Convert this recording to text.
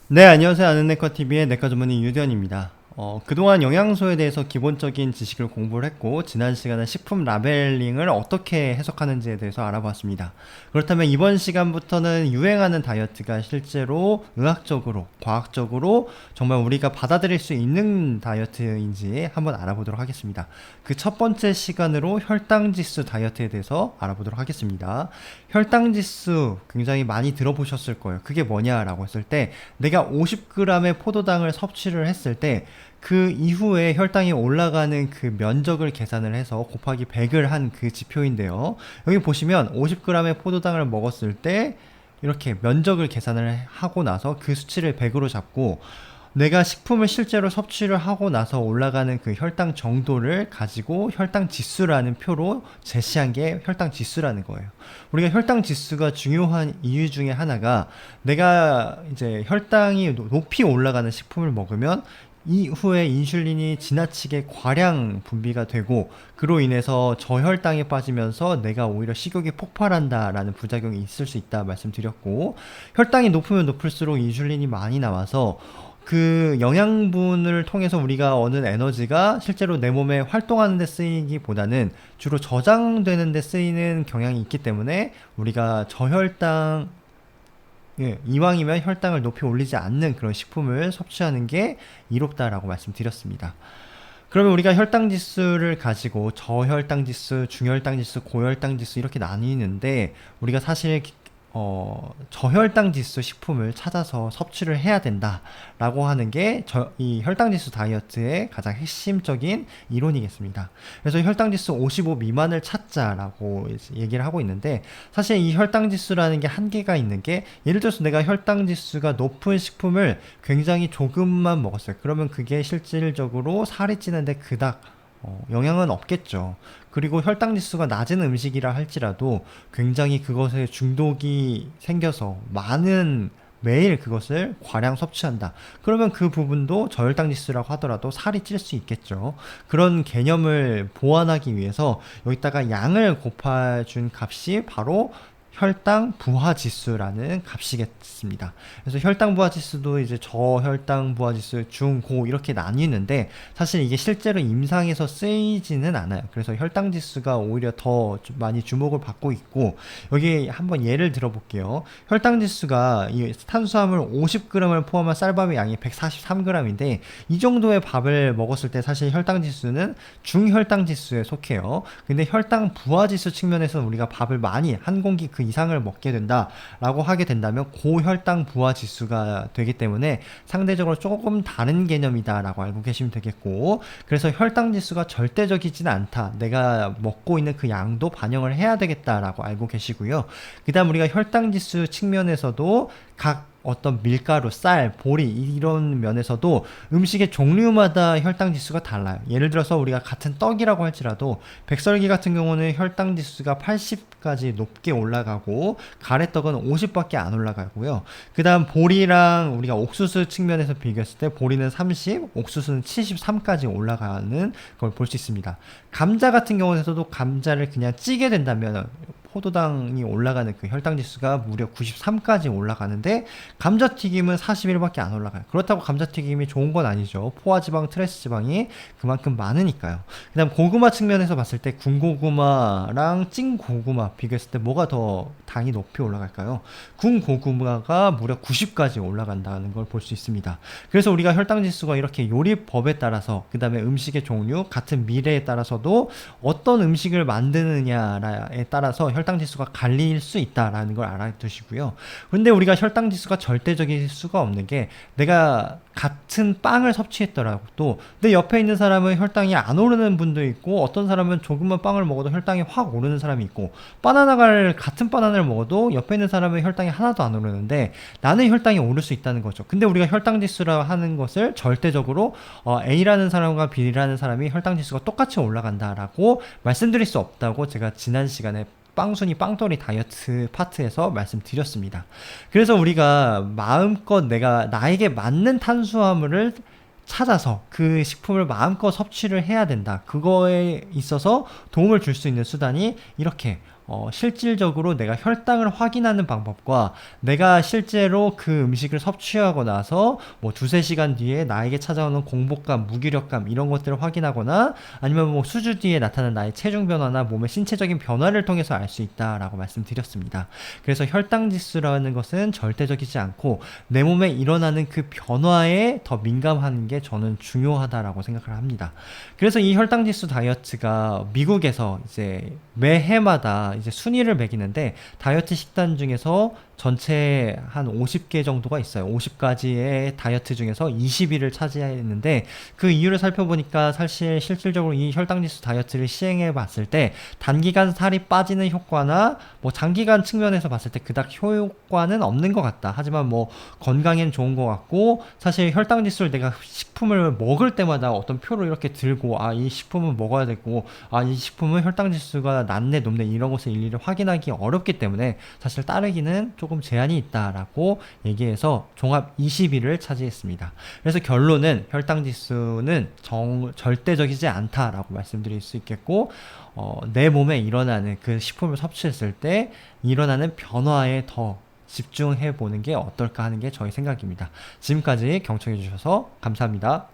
네, 안녕하세요. 아는네커TV의 내과 전문의 유대현입니다. 그동안 영양소에 대해서 기본적인 지식을 공부를 했고, 지난 시간에 식품 라벨링을 어떻게 해석하는지에 대해서 알아봤습니다. 그렇다면 이번 시간부터는 유행하는 다이어트가 실제로 의학적으로, 과학적으로 정말 우리가 받아들일 수 있는 다이어트인지 한번 알아보도록 하겠습니다. 그 첫 번째 시간으로 혈당지수 다이어트에 대해서 알아보도록 하겠습니다. 혈당지수 굉장히 많이 들어보셨을 거예요. 그게 뭐냐라고 했을 때, 내가 50g의 포도당을 섭취를 했을 때 그 이후에 혈당이 올라가는 그 면적을 계산을 해서 곱하기 100을 한 그 지표인데요. 여기 보시면 50g의 포도당을 먹었을 때 이렇게 면적을 계산을 하고 나서 그 수치를 100으로 잡고, 내가 식품을 실제로 섭취를 하고 나서 올라가는 그 혈당 정도를 가지고 혈당 지수라는 표로 제시한 게 혈당 지수라는 거예요. 우리가 혈당 지수가 중요한 이유 중에 하나가, 내가 이제 혈당이 높이 올라가는 식품을 먹으면 이후에 인슐린이 지나치게 과량 분비가 되고, 그로 인해서 저혈당에 빠지면서 내가 오히려 식욕이 폭발한다라는 부작용이 있을 수 있다 말씀드렸고, 혈당이 높으면 높을수록 인슐린이 많이 나와서 그 영양분을 통해서 우리가 얻는 에너지가 실제로 내 몸에 활동하는 데 쓰이기보다는 주로 저장되는 데 쓰이는 경향이 있기 때문에, 우리가 저혈당, 이왕이면 혈당을 높이 올리지 않는 그런 식품을 섭취하는 게 이롭다라고 말씀드렸습니다. 그러면 우리가 혈당 지수를 가지고 저혈당 지수, 중혈당 지수, 고혈당 지수 이렇게 나뉘는데, 우리가 사실 저혈당 지수 식품을 찾아서 섭취를 해야 된다라고 하는 게 이 혈당 지수 다이어트의 가장 핵심적인 이론이겠습니다. 그래서 혈당 지수 55 미만을 찾자라고 얘기를 하고 있는데, 사실 이 혈당 지수라는 게 한계가 있는 게, 예를 들어서 내가 혈당 지수가 높은 식품을 굉장히 조금만 먹었어요. 그러면 그게 실질적으로 살이 찌는데 그닥 영향은 없겠죠. 그리고 혈당 지수가 낮은 음식이라 할지라도 굉장히 그것에 중독이 생겨서 매일 그것을 과량 섭취한다. 그러면 그 부분도 저혈당 지수라고 하더라도 살이 찔 수 있겠죠. 그런 개념을 보완하기 위해서 여기다가 양을 곱해준 값이 바로 혈당 부하 지수라는 값이겠습니다. 그래서 혈당 부하 지수도 이제 저혈당 부하 지수, 중, 고 이렇게 나뉘는데, 사실 이게 실제로 임상에서 쓰이지는 않아요. 그래서 혈당 지수가 오히려 더 많이 주목을 받고 있고, 여기 한번 예를 들어볼게요. 혈당 지수가 이 탄수화물 50g을 포함한 쌀밥의 양이 143g인데, 이 정도의 밥을 먹었을 때 사실 혈당 지수는 중혈당 지수에 속해요. 근데 혈당 부하 지수 측면에서는 우리가 밥을 많이 한 공기 그 이상을 먹게 된다라고 하게 된다면 고혈당 부하 지수가 되기 때문에 상대적으로 조금 다른 개념이다라고 알고 계시면 되겠고, 그래서 혈당 지수가 절대적이지는 않다, 내가 먹고 있는 그 양도 반영을 해야 되겠다라고 알고 계시고요. 그 다음 우리가 혈당 지수 측면에서도 각 어떤 밀가루, 쌀, 보리 이런 면에서도 음식의 종류마다 혈당 지수가 달라요. 예를 들어서 우리가 같은 떡이라고 할지라도 백설기 같은 경우는 혈당 지수가 80까지 높게 올라가고, 가래떡은 50밖에 안 올라가고요. 그 다음 보리랑 우리가 옥수수 측면에서 비교했을 때 보리는 30, 옥수수는 73까지 올라가는 걸 볼 수 있습니다. 감자 같은 경우에서도 감자를 그냥 찌게 된다면 포도당이 올라가는 그 혈당 지수가 무려 93까지 올라가는데, 감자튀김은 41밖에 안 올라가요. 그렇다고 감자튀김이 좋은 건 아니죠. 포화지방, 트랜스지방이 그만큼 많으니까요. 그 다음 고구마 측면에서 봤을 때 군고구마랑 찐고구마 비교했을 때 뭐가 더 당이 높이 올라갈까요? 군고구마가 무려 90까지 올라간다는 걸 볼 수 있습니다. 그래서 우리가 혈당 지수가 이렇게 요리법에 따라서, 그 다음에 음식의 종류, 같은 미래에 따라서도 어떤 음식을 만드느냐에 따라서 혈당 지수가 갈릴 수 있다라는 걸 알아두시고요. 근데 우리가 혈당 지수가 절대적일 수가 없는 게, 내가 같은 빵을 섭취했더라도 내 옆에 있는 사람은 혈당이 안 오르는 분도 있고, 어떤 사람은 조금만 빵을 먹어도 혈당이 확 오르는 사람이 있고, 같은 바나나를 먹어도 옆에 있는 사람은 혈당이 하나도 안 오르는데 나는 혈당이 오를 수 있다는 거죠. 근데 우리가 혈당 지수라 하는 것을 절대적으로 A라는 사람과 B라는 사람이 혈당 지수가 똑같이 올라간다라고 말씀드릴 수 없다고 제가 지난 시간에 빵순이 빵돌이 다이어트 파트에서 말씀드렸습니다. 그래서 우리가 마음껏 내가 나에게 맞는 탄수화물을 찾아서 그 식품을 마음껏 섭취를 해야 된다. 그거에 있어서 도움을 줄 수 있는 수단이 이렇게 실질적으로 내가 혈당을 확인하는 방법과 내가 실제로 그 음식을 섭취하고 나서 뭐 두세 시간 뒤에 나에게 찾아오는 공복감, 무기력감 이런 것들을 확인하거나 아니면 뭐 수주 뒤에 나타나는 나의 체중 변화나 몸의 신체적인 변화를 통해서 알 수 있다라고 말씀드렸습니다. 그래서 혈당 지수라는 것은 절대적이지 않고 내 몸에 일어나는 그 변화에 더 민감한 게 저는 중요하다라고 생각을 합니다. 그래서 이 혈당 지수 다이어트가 미국에서 이제 매해마다 이제 순위를 매기는데 다이어트 식단 중에서 전체 한 50개 정도가 있어요. 50가지의 다이어트 중에서 20위를 차지했는데 그 이유를 살펴보니까 사실 실질적으로 이 혈당지수 다이어트를 시행해 봤을 때 단기간 살이 빠지는 효과나 뭐 장기간 측면에서 봤을 때 그닥 효과는 없는 것 같다. 하지만 뭐 건강엔 좋은 것 같고 사실 혈당지수를 내가 식품을 먹을 때마다 어떤 표를 이렇게 들고 아, 이 식품은 먹어야 되고 아, 이 식품은 혈당지수가 낮네 높네 이런 것을 일일이 확인하기 어렵기 때문에 사실 따르기는 조금 제한이 있다라고 얘기해서 종합 20위를 차지했습니다. 그래서 결론은 혈당 지수는 절대적이지 않다라고 말씀드릴 수 있겠고 내 몸에 일어나는 그 식품을 섭취했을 때 일어나는 변화에 더 집중해 보는 게 어떨까 하는 게 저희 생각입니다. 지금까지 경청해 주셔서 감사합니다.